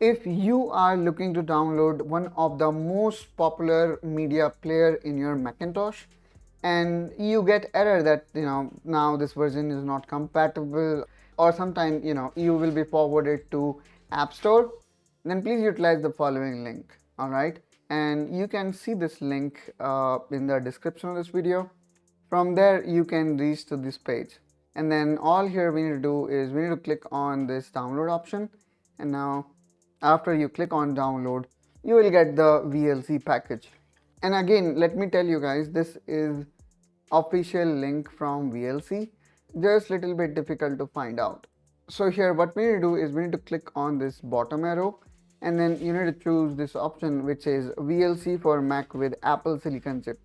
If you are looking to download one of the most popular media player in your Macintosh and you get error that now this version is not compatible, or sometime you will be forwarded to App Store, then please utilize the following link. All right, and you can see this link in the description of this video. From there you can reach to this page, and then all here we need to do is we need to click on this download option. And now after you click on download, you will get the VLC package. And again, let me tell you guys, this is official link from VLC, just little bit difficult to find out. So here what we need to do is we need to click on this bottom arrow, and then you need to choose this option which is VLC for Mac with Apple Silicon chip,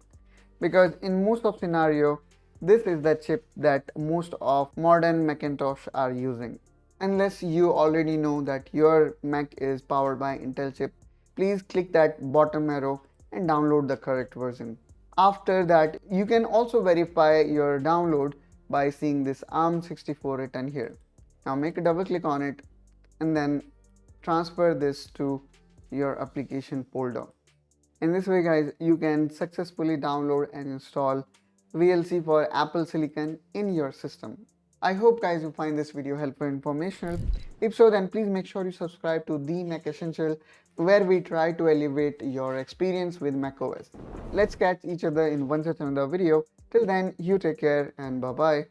because in most of scenario this is the chip that most of modern Macintosh are using. Unless you already know that your Mac is powered by Intel chip, please click that bottom arrow and download the correct version. After that, you can also verify your download by seeing this ARM64 written here. Now make a double click on it and then transfer this to your application folder. In this way guys, you can successfully download and install VLC for Apple Silicon in your system. I hope guys you find this video helpful and informational. If so, then please make sure you subscribe to The Mac Essential, where we try to elevate your experience with macOS. Let's catch each other in one such another video. Till then, you take care and bye bye.